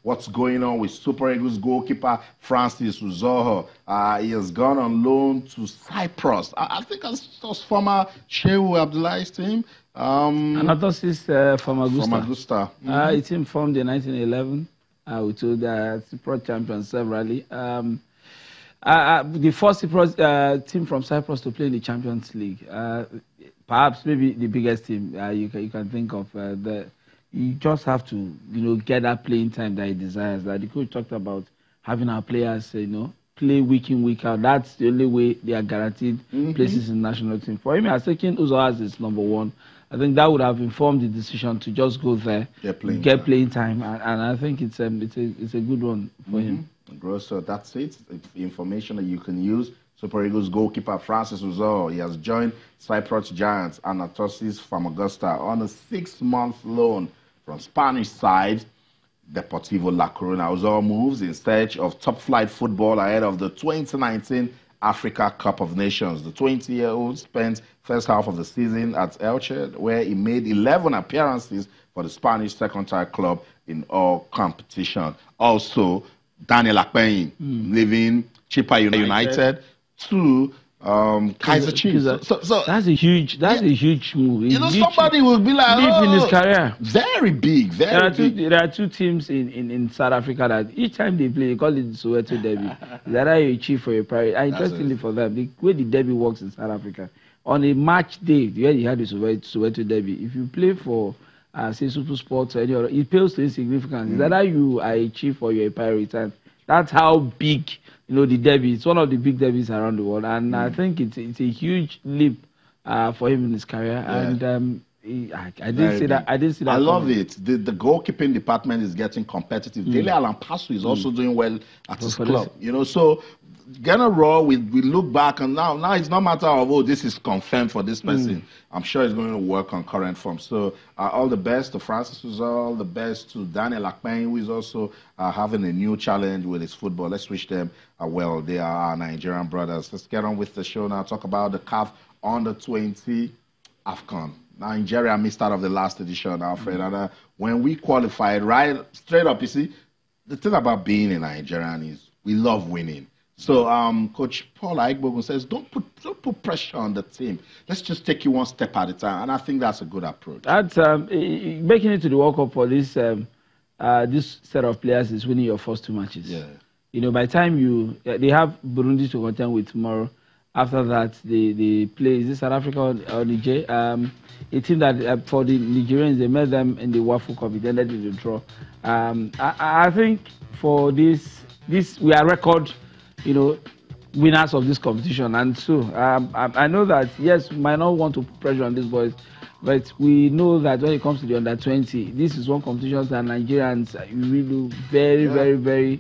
what's going on with Super Eagles goalkeeper Francis Uzoho. He has gone on loan to Cyprus. I think that's former Shehu Abdullahi's team. And I thought it's from Augusta. It's team formed in 1911. We told the Cyprus champions severally. The first Cyprus team from Cyprus to play in the Champions League. Perhaps maybe the biggest team you can think of. You just have to, get that playing time that he desires. That the coach talked about having our players, play week in, week out. That's the only way they are guaranteed places in the national team. For him, as taking Uzo as his number one, I think that would have informed the decision to just go there, get playing time, and I think it's a good one for him. So that's it. It's information that you can use. Super Eagles goalkeeper Francis Uzo, he has joined Cyprus Giants and Atosis Famagusta on a 6-month loan from Spanish side Deportivo La Coruna. Uzo moves in search of top-flight football ahead of the 2019 Africa Cup of Nations. The 20-year-old spent first half of the season at Elche, where he made 11 appearances for the Spanish second-tier club in all competition. Also, Daniel Camapign leaving Chippa United to Kaiser Chiefs. So that's a huge move. Somebody will be like, in his career. Very big, very big. There are two teams in South Africa that each time they play, they call it the Soweto Derby. That are you chief for your private. Interestingly for them, the way the derby works in South Africa, on a match day, where you had the Soweto Derby, if you play for say Super Sports or any other, it pales to insignificance. That are you are a chief or you're a pirate, and that's how big the derby. It's one of the big derbies around the world, and I think it's a huge leap for him in his career. And I didn't see that. I love it. The goalkeeping department is getting competitive. Dele Alampasu is also doing well at his club. So Ghana Raw, we look back, and now it's not a matter of, this is confirmed for this person. I'm sure he's going to work on current form. So all the best to Francis Uzo, all the best to Daniel Camapign, who is also having a new challenge with his football. Let's wish them well. They are our Nigerian brothers. Let's get on with the show now. Talk about the CAF Under-20 AFCON. Nigeria missed out of the last edition, Alfred. And when we qualified, right straight up, you see, the thing about being a Nigerian is we love winning. So Coach Paul Aigbogun says, don't put pressure on the team. Let's just take you one step at a time. And I think that's a good approach. That's making it to the World Cup for this set of players is winning your first 2 matches. Yeah. By the time they have Burundi to contend with tomorrow. After that, they play, is it South Africa or Niger? A team that for the Nigerians, they met them in the Wafu Cup. It ended in the draw. I think for this we are record, winners of this competition. And so I know that, yes, we might not want to put pressure on these boys, but we know that when it comes to the Under-20, this is one competition that Nigerians really do very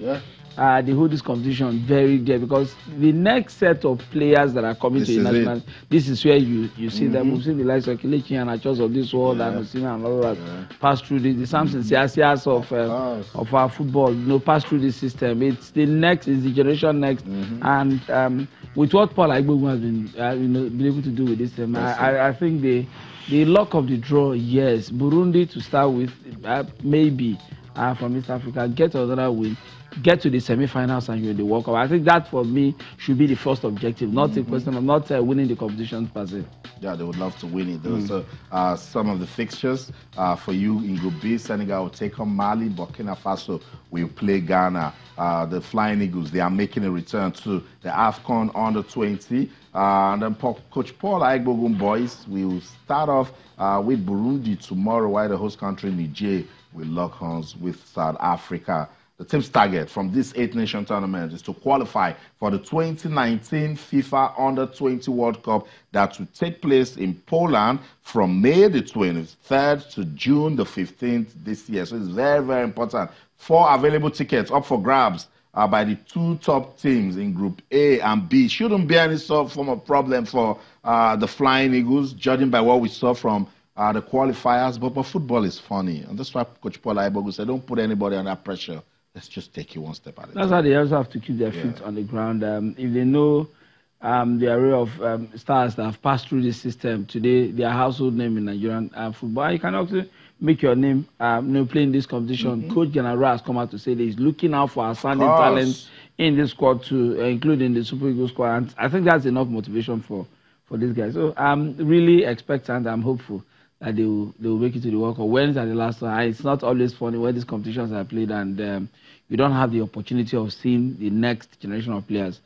they hold this competition very dear, because the next set of players that are coming to the national, this is where you see them. We've seen the likes of Kelechi and Achos of this world and Osima and all that pass through the Samson Siasias of our football, pass through this system. It's the generation next, and with what Paul Aigbogun has been able to do with this team, I think the luck of the draw, yes, Burundi to start with, maybe from East Africa, get another win, get to the semi-finals, and you're in the World Cup. I think that, for me, should be the first objective, not a question of not winning the competition per se. Yeah, they would love to win it, though. So some of the fixtures for you in Group B: Senegal will take on Mali, Burkina Faso will play Ghana. The Flying Eagles, they are making a return to the AFCON Under-20. And then Coach Paul Aigbogun boys will start off with Burundi tomorrow, while the host country, Niger, will lock horns with South Africa. The team's target from this 8-nation tournament is to qualify for the 2019 FIFA Under-20 World Cup that will take place in Poland from May the 23rd to June the 15th this year. So it's very important. 4 available tickets up for grabs by the 2 top teams in Group A and B. Shouldn't be any sort of form of problem for the Flying Eagles, judging by what we saw from the qualifiers. But football is funny. And that's why Coach Paul Aigbogun said, don't put anybody under pressure. Let's just take you one step at a time. That's why they also have to keep their feet on the ground. If they know the array of stars that have passed through this system today, their household name in Nigerian football, you can also make your name, playing this competition. Coach General has come out to say that he's looking out for outstanding talent in this squad too, including the Super Eagles squad. And I think that's enough motivation for these guys. So I'm really expectant. I'm hopeful that they will make it to the World Cup. When is the last one? It's not always funny when these competitions are played and you don't have the opportunity of seeing the next generation of players,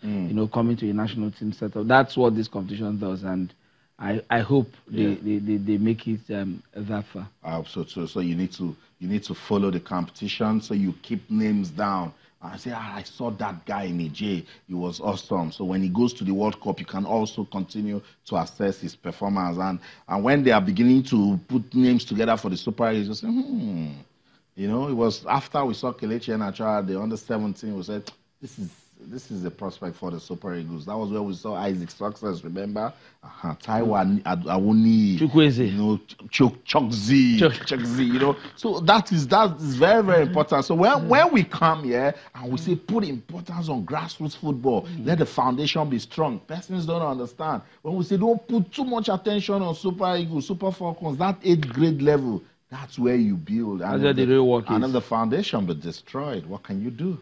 coming to a national team setup. That's what this competition does, and I hope they make it that far. I hope so too. So you need to follow the competition. So you keep names down. I say, I saw that guy in Niger. He was awesome. So when he goes to the World Cup, you can also continue to assess his performance. And when they are beginning to put names together for the Super Eagles, you say, it was after we saw Kelechi Iheanacho, the under-17, we said, this is a prospect for the Super Eagles. That was where we saw Isaac's success, remember? Taiwan, Awuni, Chukwueze, Chokzi, So that is very, very important. So when we come here and we say put importance on grassroots football, let the foundation be strong. Persons don't understand. When we say don't put too much attention on Super Eagles, Super Falcons, that 8th grade level, that's where you build. That's where the real work is. And if the foundation be destroyed, what can you do?